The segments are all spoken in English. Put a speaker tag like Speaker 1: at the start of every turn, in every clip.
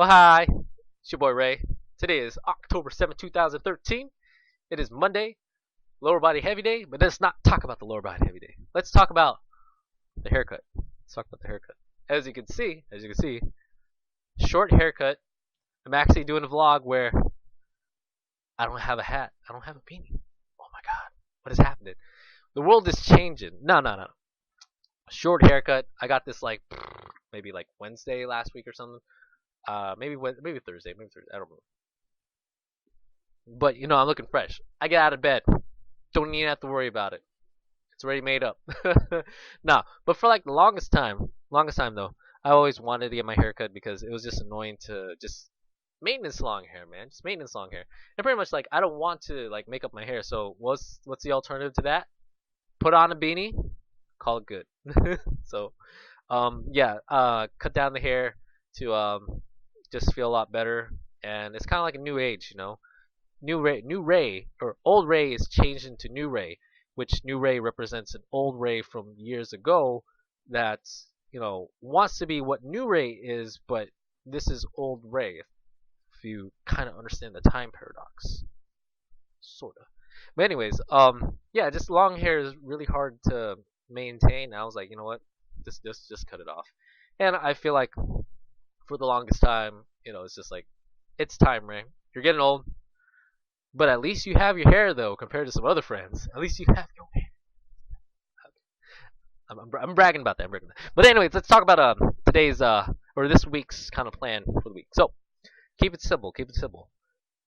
Speaker 1: Oh, hi. It's your boy Ray. Today is October 7th, 2013. It is Monday, lower body heavy day, but let's not talk about the lower body heavy day. Let's talk about the haircut. Let's talk about the haircut. As you can see, short haircut. I'm actually doing a vlog where I don't have a hat. I don't have a beanie. Oh my god. What is happening? The world is changing. No. Short haircut. I got this like maybe like Wednesday last week or something. Maybe Thursday. Maybe Thursday. I don't remember. But I'm looking fresh. I get out of bed. Don't even have to worry about it. It's already made up. Nah, but for like the longest time though, I always wanted to get my hair cut because it was just annoying to just maintenance long hair, man. Just maintenance long hair. And pretty much like I don't want to like make up my hair. So what's the alternative to that? Put on a beanie, call it good. So yeah, cut down the hair to just feel a lot better. And it's kind of like a new age. New Ray, or old Ray is changed into New Ray, which New Ray represents an old Ray from years ago that wants to be what New Ray is, but this is old Ray. If you kind of understand the time paradox, sorta. But anyways, yeah, just long hair is really hard to maintain. I was like, you know what, just cut it off. And I feel like for the longest time, it's just like it's time, Ray. You're getting old. But at least you have your hair, though, compared to some other friends. At least you have your hair. I'm bragging about that. But anyways, let's talk about today's or this week's kind of plan for the week. So keep it simple. Keep it simple.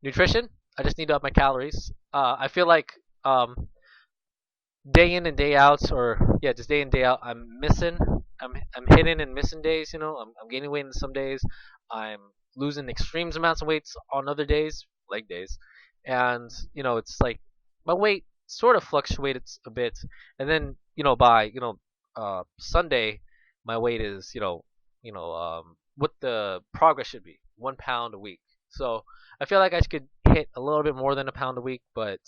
Speaker 1: Nutrition. I just need to up my calories. I feel like day in and day out, or yeah, just day in day out, I'm missing. I'm hitting and missing days. I'm gaining weight in some days. I'm losing extreme amounts of weights on other days, leg days, and it's like my weight sort of fluctuated a bit, and then by Sunday, my weight is what the progress should be, 1 pound a week. So I feel like I could hit a little bit more than a pound a week, but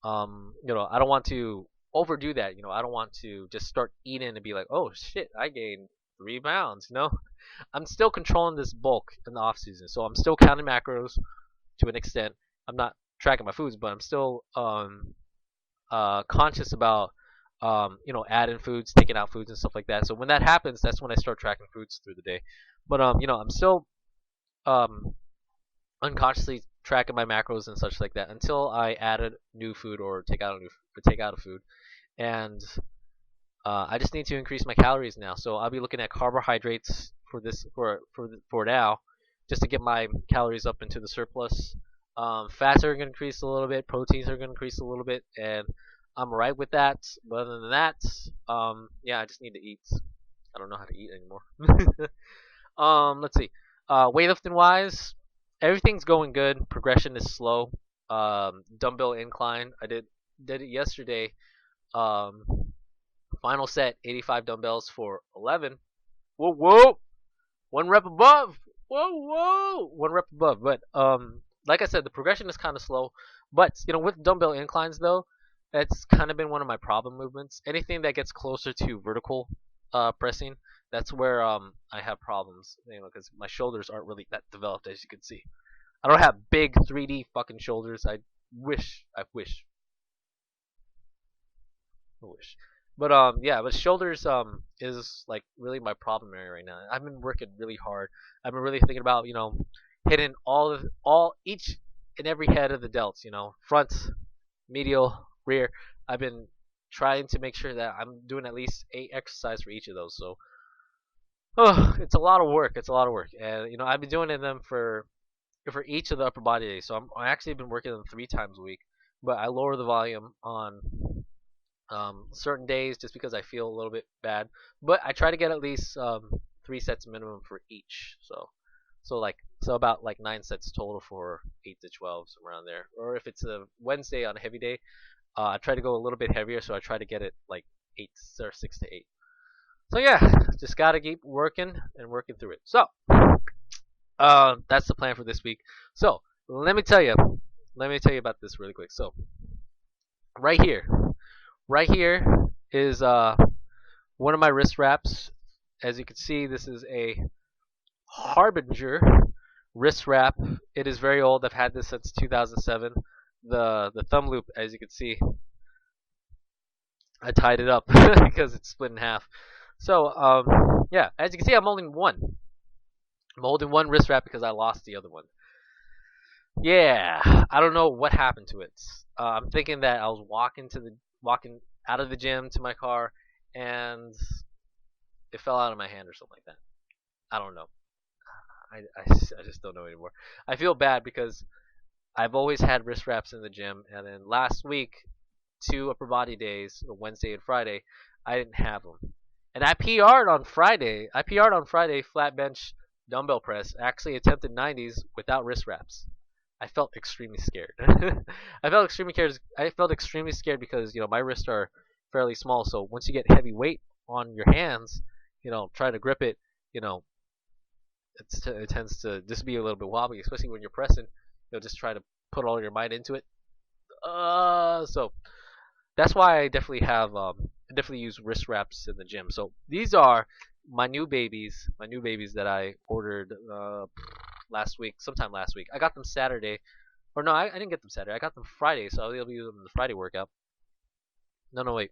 Speaker 1: I don't want to overdo that. I don't want to just start eating and be like, oh shit, I gained 3 pounds. I'm still controlling this bulk in the off season, so I'm still counting macros to an extent. I'm not tracking my foods, but I'm still conscious about adding foods, taking out foods, and stuff like that. So when that happens, that's when I start tracking foods through the day. But I'm still um unconsciously tracking my macros and such like that until I added new food or take out a food, and I just need to increase my calories now. So I'll be looking at carbohydrates for this for now, just to get my calories up into the surplus. Fats are going to increase a little bit, proteins are going to increase a little bit, and I'm right with that. But other than that, yeah, I just need to eat. I don't know how to eat anymore. Let's see. Weightlifting wise, everything's going good. Progression is slow. Dumbbell incline. I did it yesterday. Um, Final set, 85 dumbbells for 11. Whoa, whoa! One rep above. Whoa, whoa! One rep above. But like I said, the progression is kind of slow. But with dumbbell inclines though, it's kind of been one of my problem movements. Anything that gets closer to vertical pressing, that's where I have problems. Because my shoulders aren't really that developed, as you can see. I don't have big 3D fucking shoulders. I wish. But yeah, but shoulders is like really my problem area right now. I've been working really hard. I've been really thinking about hitting all each and every head of the delts. Front, medial, rear. I've been trying to make sure that I'm doing at least 8 exercises for each of those. So, oh, it's a lot of work. It's a lot of work, and I've been doing them for each of the upper body days. So I actually been working them 3 times a week, but I lower the volume on certain days just because I feel a little bit bad. But I try to get at least 3 sets minimum for each. So about like 9 sets total for 8 to 12, somewhere around there. Or if it's a Wednesday on a heavy day, I try to go a little bit heavier. So I try to get it like 6 to 8. So yeah, just gotta keep working and working through it. So that's the plan for this week. So let me tell you about this really quick. So right here, right here is one of my wrist wraps. As you can see, this is a Harbinger wrist wrap. It is very old. I've had this since 2007. The thumb loop, as you can see, I tied it up because it's split in half. So yeah, as you can see, I'm holding one. I'm holding one wrist wrap because I lost the other one. Yeah, I don't know what happened to it. I'm thinking that I was walking out of the gym to my car, and it fell out of my hand or something like that. I don't know. I just don't know anymore. I feel bad because I've always had wrist wraps in the gym, and then last week, 2 upper body days, Wednesday and Friday, I didn't have them. And I PR'd on Friday. I PR'd on Friday flat bench dumbbell press. I actually attempted 90s without wrist wraps. I felt extremely scared. I felt extremely scared. I felt extremely scared because my wrists are fairly small. So once you get heavy weight on your hands, try to grip it. You know, it tends to just be a little bit wobbly, especially when you're pressing. Just try to put all your might into it. So that's why I definitely I definitely use wrist wraps in the gym. So these are my new babies that I ordered sometime last week. I got them Saturday, or no, I didn't get them Saturday. I got them Friday, so I'll be able to use them in the Friday workout. No, wait.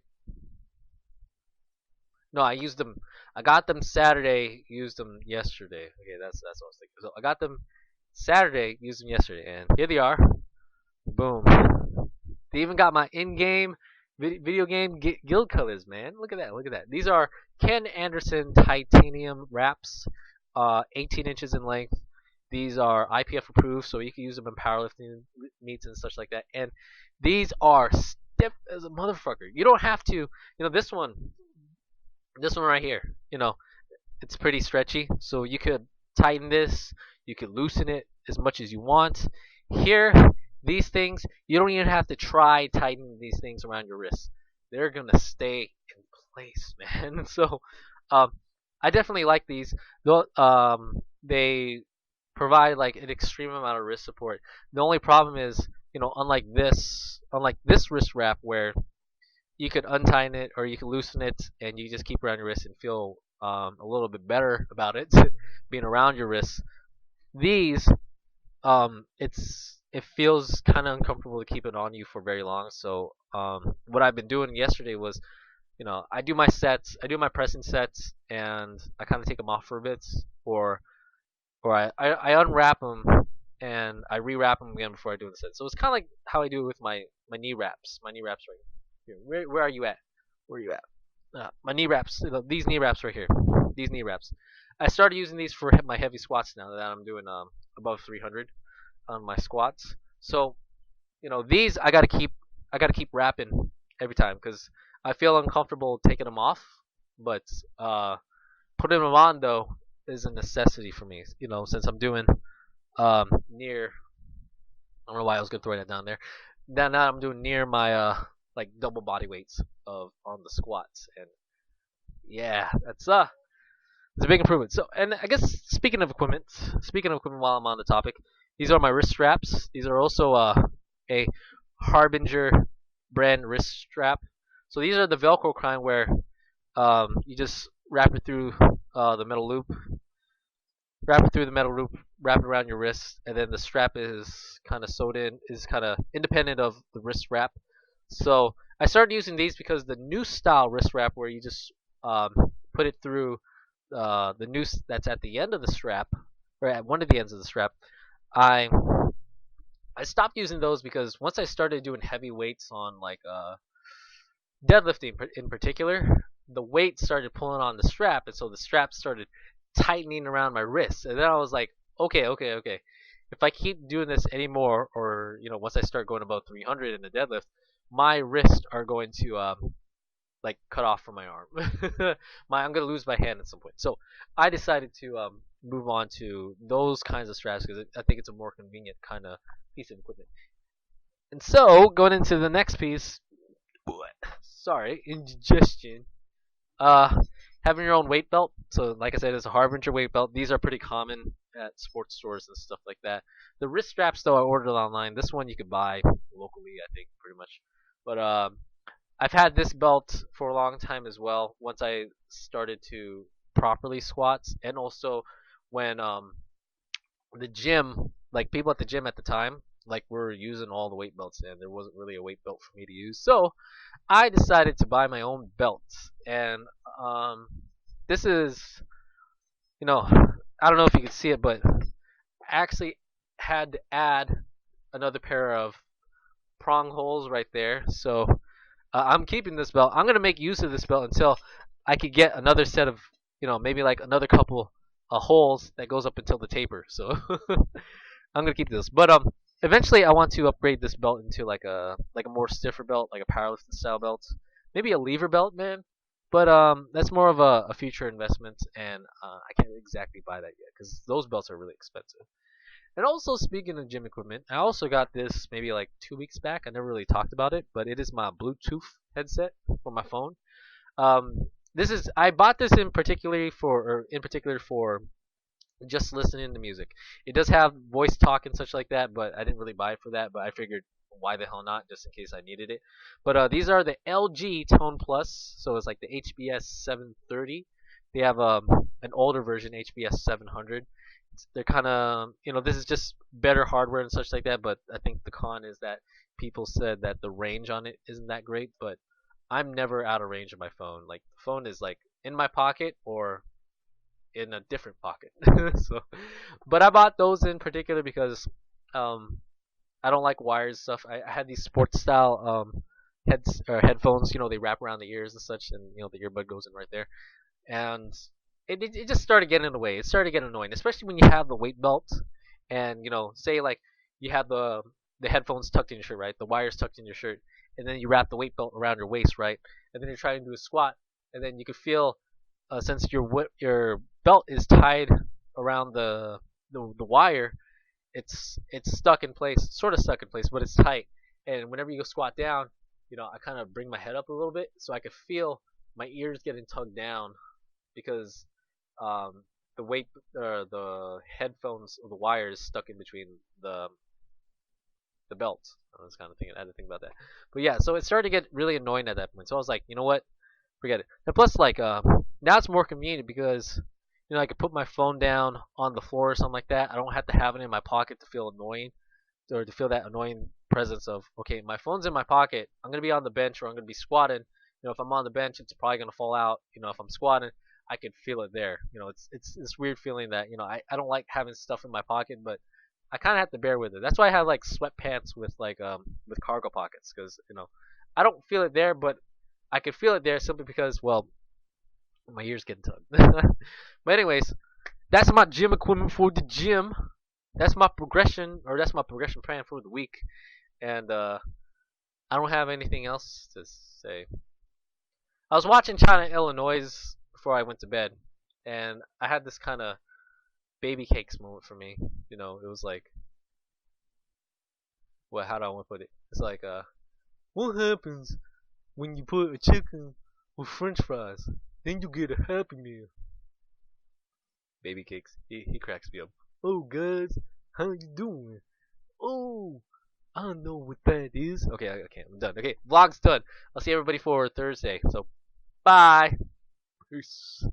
Speaker 1: No, I used them. I got them Saturday, used them yesterday. Okay, that's what I was thinking. So I got them Saturday, used them yesterday, and here they are. Boom. They even got my in-game video game guild colors, man. Look at that. Look at that. These are Ken Anderson titanium wraps, 18 inches in length. These are IPF approved, so you can use them in powerlifting meets and such like that. And these are stiff as a motherfucker. You don't have to, this one right here, it's pretty stretchy, so you could tighten this, you could loosen it as much as you want. Here, these things, you don't even have to try tightening these things around your wrists. They're gonna stay in place, man. So, I definitely like these. They provide like an extreme amount of wrist support. The only problem is, unlike this wrist wrap where you could untighten it or you can loosen it and you just keep around your wrist and feel a little bit better about it being around your wrist. These, it feels kind of uncomfortable to keep it on you for very long. So what I've been doing yesterday was, I do my sets, I do my pressing sets, and I kind of take them off for a bit, or I unwrap them and I rewrap them again before I do the set. So it's kind of like how I do it with my knee wraps. My knee wraps right here. Where are you at? Where are you at? My knee wraps. These knee wraps right here. These knee wraps. I started using these for my heavy squats now that I'm doing above 300 on my squats. So these I gotta keep wrapping every time because I feel uncomfortable taking them off. But putting them on though is a necessity for me. Since I'm doing near. I don't know why I was gonna throw that down there. Now I'm doing near my like double body weights of on the squats, and yeah, it's a big improvement. So, and I guess speaking of equipment, while I'm on the topic, these are my wrist straps. These are also a Harbinger brand wrist strap. So these are the Velcro kind where you just wrap it through the metal loop, wrap it around your wrist, and then the strap is kind of sewed in, is kind of independent of the wrist wrap. So I started using these because the new style wrist wrap, where you just put it through the noose that's at the end of the strap, or at one of the ends of the strap, I I stopped using those because once I started doing heavy weights on like deadlifting in particular, the weight started pulling on the strap, and so the strap started tightening around my wrists. And then I was like, okay. If I keep doing this anymore, or once I start going above 300 in the deadlift, my wrists are going to like cut off from my arm. I'm gonna lose my hand at some point. So I decided to move on to those kinds of straps because I think it's a more convenient kind of piece of equipment. And so going into the next piece, sorry, indigestion. Uh, Having your own weight belt. So, like I said, it's a Harbinger weight belt. These are pretty common at sports stores and stuff like that. The wrist straps, though, I ordered online. This one you could buy locally, I think, pretty much. But I've had this belt for a long time as well. Once I started to properly squats, and also when the gym, like people at the gym at the time, like were using all the weight belts, and there wasn't really a weight belt for me to use. So I decided to buy my own belts, and um, this is, you know, I don't know if you can see it, but I actually had to add another pair of prong holes right there. So I'm keeping this belt. I'm gonna make use of this belt until I could get another set of, maybe like another couple holes that goes up until the taper. So I'm gonna keep this. But eventually I want to upgrade this belt into like a more stiffer belt, like a powerlifting style belt, maybe a lever belt, man. But that's more of a future investment, and I can't exactly buy that yet because those belts are really expensive. And also, speaking of gym equipment, I also got this maybe like 2 weeks back. I never really talked about it, but it is my Bluetooth headset for my phone. This is I bought this in particular for just listening to music. It does have voice talk and such like that, but I didn't really buy it for that. But I figured, why the hell not, just in case I needed it. But these are the LG Tone Plus, so it's like the HBS 730. They have an older version, HBS 700. They're kind of, this is just better hardware and such like that. But I think the con is that people said that the range on it isn't that great. But I'm never out of range of my phone. Like the phone is like in my pocket or in a different pocket. So, but I bought those in particular because um, I don't like wires stuff. I had these sports style headphones. They wrap around the ears and such, and the earbud goes in right there. And it just started getting in the way. It started getting annoying, especially when you have the weight belt, and say like you have the headphones tucked in your shirt, right? The wires tucked in your shirt, and then you wrap the weight belt around your waist, right? And then you're trying to do a squat, and then you could feel since your belt is tied around the wire, it's stuck in place, sort of stuck in place, but it's tight. And whenever you go squat down, I kind of bring my head up a little bit so I could feel my ears getting tugged down because um, the weight, the headphones, or the wire is stuck in between the belt. I was kind of thinking, I had to think about that. But yeah, so it started to get really annoying at that point. So I was like, you know what? Forget it. And plus, like, now it's more convenient because, I could put my phone down on the floor or something like that. I don't have to have it in my pocket to feel annoying or to feel that annoying presence of, okay, my phone's in my pocket. I'm gonna be on the bench or I'm gonna be squatting. If I'm on the bench, it's probably gonna fall out. If I'm squatting, I can feel it there. It's this weird feeling that I don't like having stuff in my pocket, but I kind of have to bear with it. That's why I have like sweatpants with cargo pockets because I don't feel it there, but I can feel it there simply because, well, my ears getting tugged. But anyways, that's my gym equipment for the gym. That's my progression, or that's my progression plan for the week. And I don't have anything else to say. I was watching China Illinois before I went to bed, and I had this kind of baby cakes moment for me. It was like, well, how do I want to put it? It's like, what happens when you put a chicken with French fries? Then you get a Happy Meal. Baby cakes. He cracks me up. Oh, guys, how you doing? Oh, I know what that is. Okay, okay, I'm done. Okay, vlog's done. I'll see everybody for Thursday. So, bye. Peace.